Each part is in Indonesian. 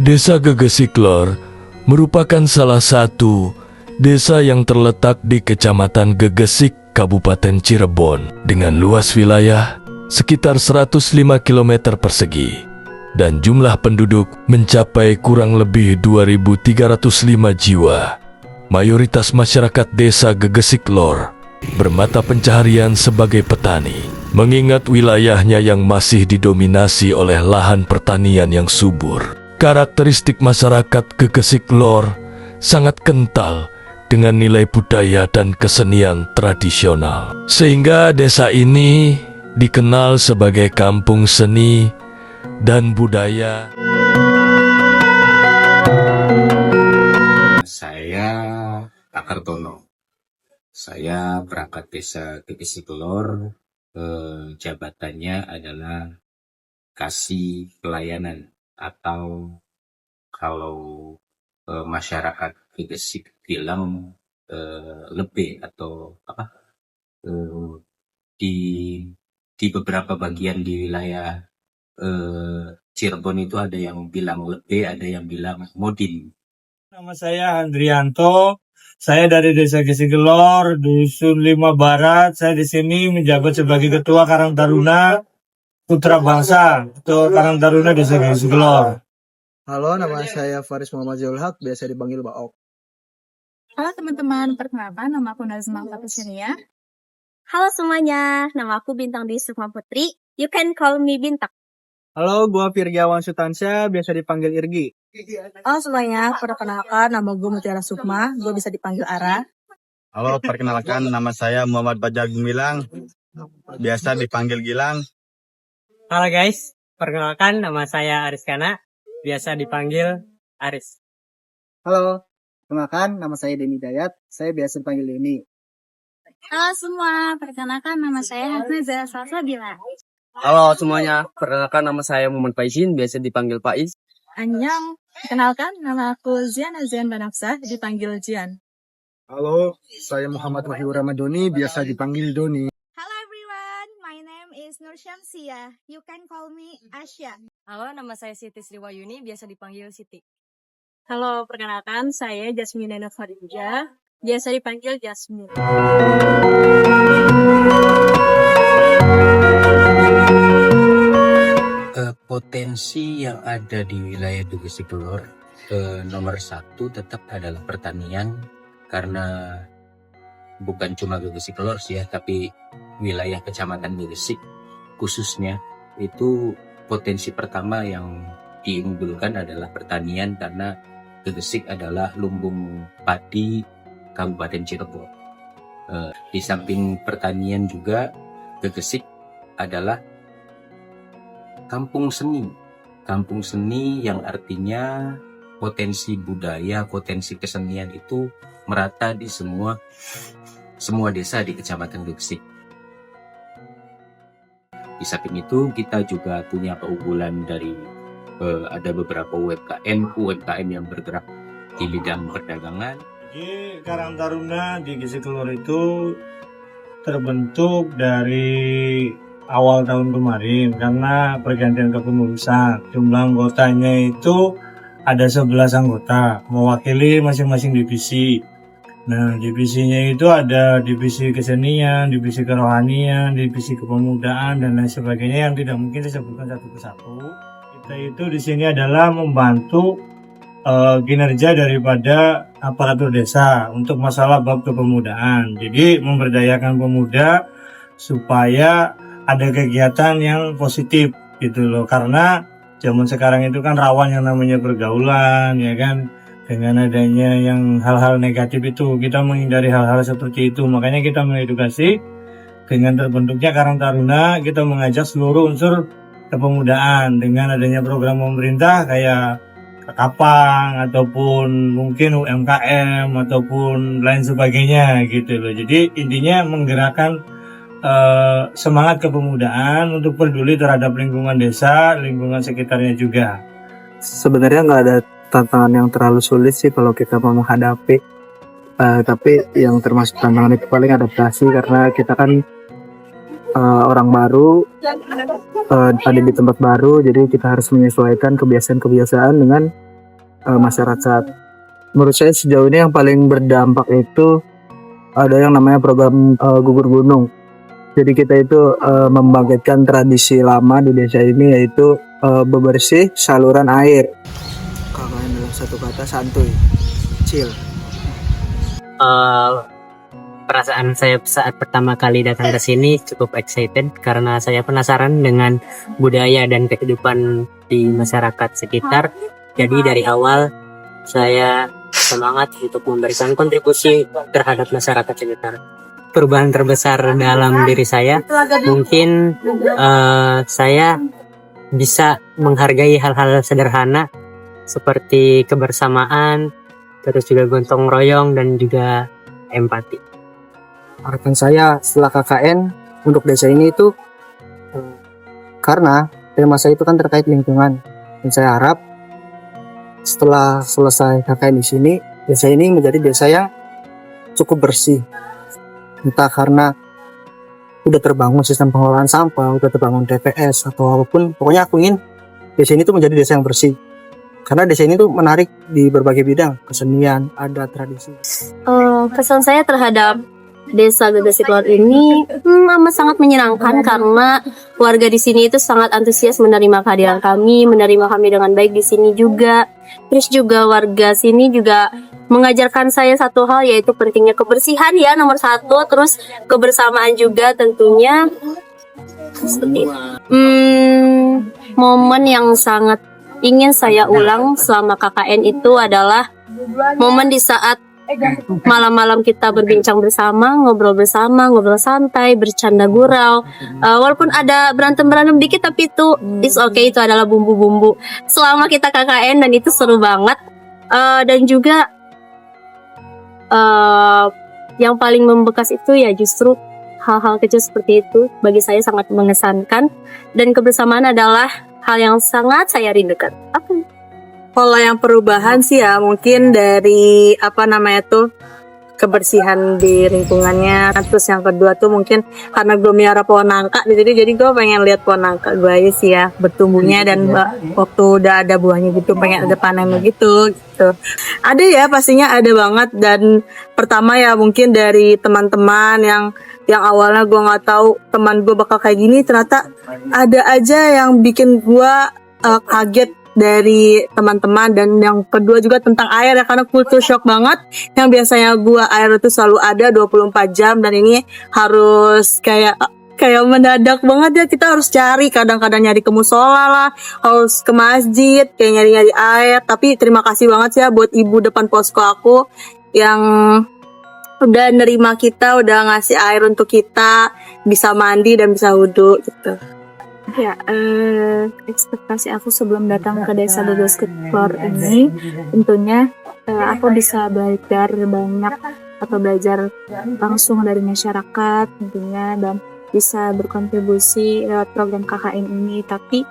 Desa Gegesiklor merupakan salah satu desa yang terletak di Kecamatan Gegesik, Kabupaten Cirebon, dengan luas wilayah sekitar 105 km persegi dan jumlah penduduk mencapai kurang lebih 2.305 jiwa. Mayoritas masyarakat desa Gegesiklor bermata pencaharian sebagai petani, mengingat wilayahnya yang masih didominasi oleh lahan pertanian yang subur. Karakteristik masyarakat Gegesiklor sangat kental dengan nilai budaya dan kesenian tradisional, sehingga desa ini dikenal sebagai kampung seni dan budaya. Saya Pak Kartono. Saya perangkat desa Gegesiklor. Jabatannya adalah kasih pelayanan, atau kalau masyarakat Gegesik bilang lebih atau apa, di beberapa bagian di wilayah Cirebon itu ada yang bilang lebih, ada yang bilang modin. Nama saya Andrianto. Saya dari Desa Gegesiklor, Dusun 5 Barat. Saya di sini menjabat sebagai Ketua Karang Taruna Putra Bangsa, Ketua Karang Taruna Desa Gegesiklor. Halo, nama saya Faris Muhammad Zulhaq, biasa dipanggil Baok. Halo teman-teman, perkenalkan nama aku Nazma Patusenia. Halo semuanya, nama aku Bintang Dwi Sukma Putri. You can call me Bintang. Halo, gua Firgawan Sutansyah, biasa dipanggil Irgi. Halo semuanya, perkenalkan nama gue Mutiara Sukma, gue bisa dipanggil Ara. Halo, perkenalkan nama saya Muhammad Bajar Gumilang, biasa dipanggil Gilang. Halo guys, perkenalkan nama saya Aris Kana, biasa dipanggil Aris. Halo, perkenalkan nama saya Deni Dayat, saya biasa dipanggil Deni. Halo semua, perkenalkan nama saya Hasna Salsabila. Halo semuanya, perkenalkan nama saya Muhammad Faisin, biasa dipanggil Faiz. Annyeong, kenalkan nama aku Zian Azian Banafsah, dipanggil Jian. Halo, saya Muhammad Wahyu Ramadoni, biasa dipanggil Doni. Hello everyone, my name is Nur Syamsia. You can call me Asya. Halo, nama saya Siti Sriwayuni, biasa dipanggil Siti. Halo, perkenalkan saya Jasmine Nena Khadijah, biasa dipanggil Jasmine. Potensi yang ada di wilayah Gegesiklor, nomor satu tetap adalah pertanian, karena bukan cuma Gegesiklor sih ya, tapi wilayah Kecamatan Gegesik khususnya itu potensi pertama yang diunggulkan adalah pertanian, karena Gegesik adalah lumbung padi Kabupaten Cirebon. Di samping pertanian juga, Gegesik adalah kampung seni yang artinya potensi budaya, potensi kesenian itu merata di semua desa di Kecamatan Gegesik. Di samping itu kita juga punya keunggulan dari ada beberapa UMKM yang bergerak di bidang perdagangan. Jadi Karang Taruna di Gegesiklor itu terbentuk dari awal tahun kemarin karena pergantian kepengurusan. Jumlah anggotanya itu ada 11 anggota mewakili masing-masing divisi. Nah, divisinya itu ada divisi kesenian, divisi kerohanian, divisi kepemudaan, dan lain sebagainya yang tidak mungkin disebutkan satu persatu. Kita itu di sini adalah membantu kinerja daripada aparatur desa untuk masalah bab kepemudaan. Jadi memberdayakan pemuda supaya ada kegiatan yang positif gitu loh, karena zaman sekarang itu kan rawan yang namanya pergaulan, ya kan. Dengan adanya yang hal-hal negatif itu, kita menghindari hal-hal seperti itu. Makanya kita mengedukasi dengan terbentuknya Karang Taruna. Kita mengajak seluruh unsur kepemudaan dengan adanya program pemerintah kayak Kapang ataupun mungkin UMKM ataupun lain sebagainya gitu loh. Jadi intinya menggerakkan semangat kepemudaan untuk peduli terhadap lingkungan desa, lingkungan sekitarnya juga. Sebenarnya nggak ada tantangan yang terlalu sulit sih kalau kita mau menghadapi. Tapi yang termasuk tantangan itu paling adaptasi, karena kita kan orang baru, ada di tempat baru, jadi kita harus menyesuaikan kebiasaan-kebiasaan dengan masyarakat. Menurut saya sejauh ini yang paling berdampak itu ada yang namanya program gugur gunung. Jadi kita itu membangkitkan tradisi lama di desa ini, yaitu bebersih saluran air. KKN dalam satu kata santuy, chill. Perasaan saya saat pertama kali datang ke sini cukup excited karena saya penasaran dengan budaya dan kehidupan di masyarakat sekitar. Jadi dari awal saya semangat untuk memberikan kontribusi terhadap masyarakat sekitar. Perubahan terbesar dalam diri saya mungkin saya bisa menghargai hal-hal sederhana seperti kebersamaan, terus juga gotong royong dan juga empati. Harapan saya setelah KKN untuk desa ini itu karena tema saya itu kan terkait lingkungan, dan saya harap setelah selesai KKN di sini, desa ini menjadi desa yang cukup bersih. Entah karena udah terbangun sistem pengelolaan sampah, udah terbangun TPS atau apapun, pokoknya aku ingin desa ini tuh menjadi desa yang bersih. Karena desa ini tuh menarik di berbagai bidang, kesenian, adat, tradisi. Pesan saya terhadap Desa Gegesik Lor ini amat sangat menyenangkan karena warga di sini itu sangat antusias menerima kehadiran kami, menerima kami dengan baik di sini juga. Terus juga warga sini juga mengajarkan saya satu hal, yaitu pentingnya kebersihan ya nomor 1, terus kebersamaan juga tentunya. Momen yang sangat ingin saya ulang selama KKN itu adalah momen di saat malam-malam kita berbincang bersama, ngobrol santai, bercanda gurau. Walaupun ada berantem dikit, tapi itu it's okay, itu adalah bumbu-bumbu selama kita KKN dan itu seru banget. Dan juga yang paling membekas itu ya justru hal-hal kecil seperti itu bagi saya sangat mengesankan, dan kebersamaan adalah hal yang sangat saya rindukan. Kalau yang perubahan sih ya mungkin dari kebersihan di lingkungannya. Terus yang kedua tuh mungkin karena gue miara pohon nangka di sini, jadi gue pengen lihat pohon nangka gue aja sih ya bertumbuhnya, dan waktu udah ada buahnya gitu pengen ada panennya gitu. Ada ya, pastinya ada banget. Dan pertama ya mungkin dari teman-teman yang awalnya gue nggak tahu teman gue bakal kayak gini, ternyata ada aja yang bikin gue kaget dari teman-teman. Dan yang kedua juga tentang air ya, karena culture shock banget. Yang biasanya gua air itu selalu ada 24 jam, dan ini harus kayak mendadak banget ya, kita harus cari, kadang-kadang nyari ke musola lah, harus ke masjid kayak nyari-nyari air. Tapi terima kasih banget ya buat ibu depan posko aku yang udah nerima kita, udah ngasih air untuk kita bisa mandi dan bisa wudhu gitu. Ya, ekspektasi aku sebelum datang ke Desa Gegesik Lor ini tentunya aku bisa belajar banyak atau belajar langsung dari masyarakat tentunya, dan bisa berkontribusi lewat program KKN ini. Tapi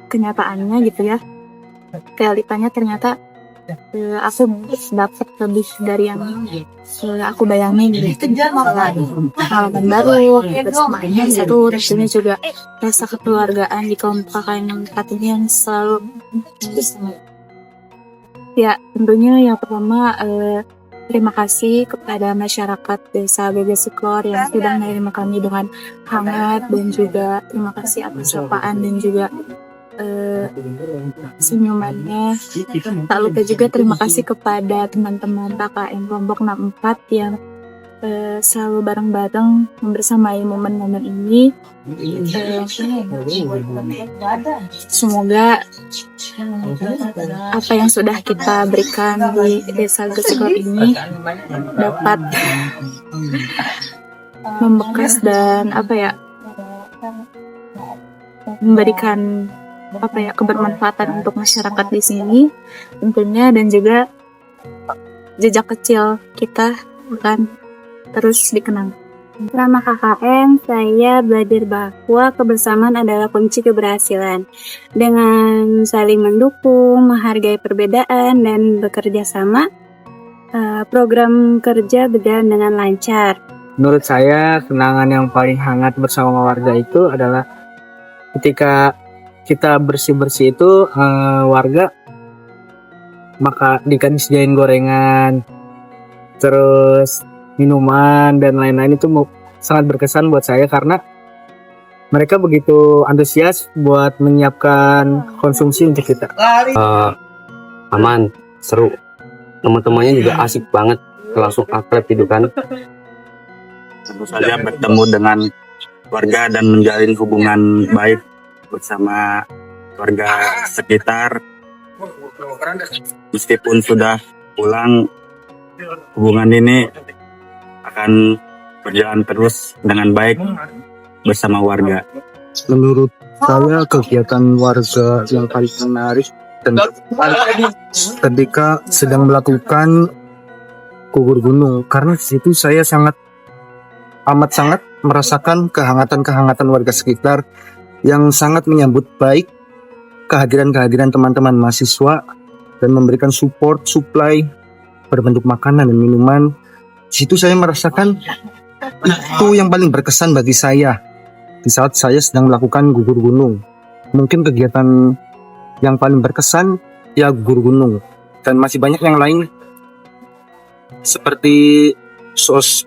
kenyataannya gitu ya, realitanya ternyata aku dapat lebih dari yang aku bayangin gitu. Pengalaman baru, kebersamaan seru, tentunya juga rasa kekeluargaan di kelompok KKN yang 4 ini yang selalu ya. Tentunya yang pertama terima kasih kepada masyarakat Desa Gegesik Lor yang sudah menerima kami dengan hangat, dan juga terima kasih atas sapaan dan juga senyumannya. Tak lupa juga terima kasih kepada teman-teman KKN kelompok 64 yang selalu bareng-bareng membersamai momen-momen ini. Semoga apa yang sudah kita berikan di Desa Gegesik Lor ini dapat membekas dan memberikan kebermanfaatan untuk masyarakat di sini tentunya, dan juga jejak kecil kita akan terus dikenang. Selama KKN, saya belajar bahwa kebersamaan adalah kunci keberhasilan. Dengan saling mendukung, menghargai perbedaan, dan bekerja sama, program kerja berjalan dengan lancar. Menurut saya, kenangan yang paling hangat bersama warga itu adalah ketika kita bersih-bersih itu, warga disediain gorengan, terus minuman dan lain-lain. Itu sangat berkesan buat saya karena mereka begitu antusias buat menyiapkan konsumsi untuk kita. Aman, seru. Teman-temannya juga asik banget, langsung akrab gitu kan. Tentu saja bertemu dengan warga dan menjalin hubungan baik bersama warga sekitar. Meskipun sudah pulang, hubungan ini akan berjalan terus dengan baik bersama warga. Menurut saya kegiatan warga yang paling menarik ketika sedang melakukan gugur gunung, karena di situ saya amat sangat merasakan kehangatan warga sekitar yang sangat menyambut baik kehadiran teman-teman mahasiswa dan memberikan supply berbentuk makanan dan minuman. Di situ saya merasakan itu yang paling berkesan bagi saya di saat saya sedang melakukan gugur gunung. Mungkin kegiatan yang paling berkesan ya gugur gunung, dan masih banyak yang lain seperti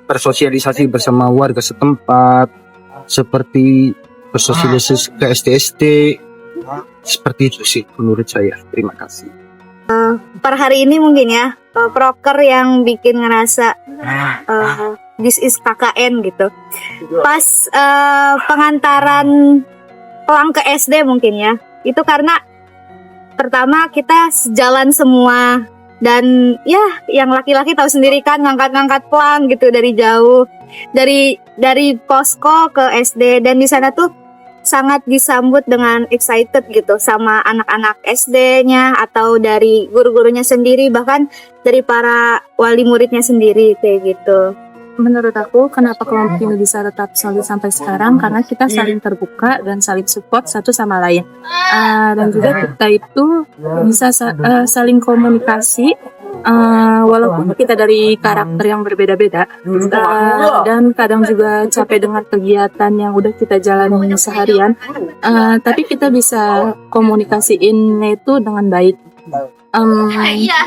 bersosialisasi bersama warga setempat, seperti bersosialisasi ke SD, seperti itu sih menurut saya. Terima kasih. Per hari ini mungkin ya, proker yang bikin ngerasa this is KKN gitu. Pas pengantaran pulang ke SD mungkin ya, itu karena pertama kita sejalan semua, dan ya yang laki-laki tahu sendiri kan, ngangkat-ngangkat pelang gitu dari jauh, dari posko ke SD, dan di sana tuh sangat disambut dengan excited gitu sama anak-anak SD-nya atau dari guru-gurunya sendiri, bahkan dari para wali muridnya sendiri kayak gitu. Menurut aku, kenapa kelompok ini bisa tetap solid sampai sekarang? Karena kita saling terbuka dan saling support satu sama lain. Dan juga kita itu bisa saling komunikasi, walaupun kita dari karakter yang berbeda-beda. Dan kadang juga capek dengan kegiatan yang udah kita jalani seharian. Tapi kita bisa komunikasiinnya itu dengan baik.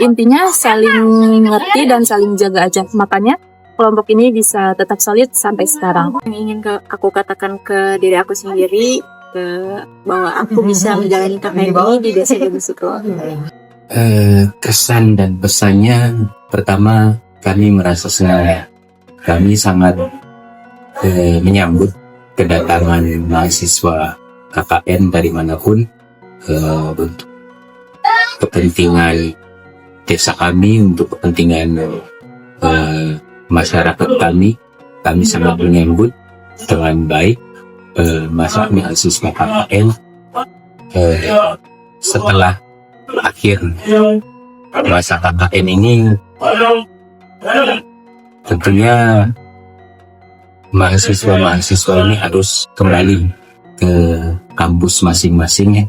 Intinya saling ngerti dan saling jaga aja. Makanya kelompok ini bisa tetap solid sampai sekarang. Yang ingin aku katakan ke diri aku sendiri, bahwa aku bisa menjalani KKN ini di Desa Gegesik-Lor. Kesan dan pesannya, pertama kami merasa senang. Kami sangat menyambut kedatangan mahasiswa KKN dari manapun untuk kepentingan desa kami, untuk kepentingan masyarakat kami sangat menyambut dengan baik mahasiswa KKN. Setelah akhir masa KKN ini, tentunya mahasiswa ini harus kembali ke kampus masing-masing,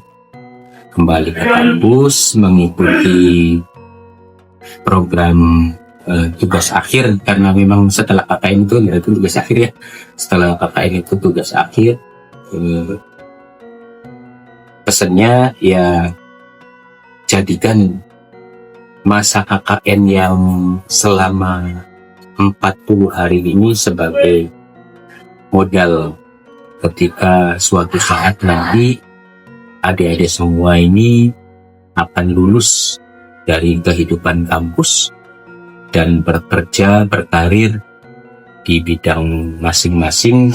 kembali ke kampus mengikuti program tugas akhir, karena memang setelah KKN itu tugas akhir ya. Setelah KKN itu tugas akhir. Pesannya ya, jadikan masa KKN yang selama 40 hari ini sebagai modal ketika suatu saat nanti adik-adik semua ini akan lulus dari kehidupan kampus dan bekerja, berkarir di bidang masing-masing.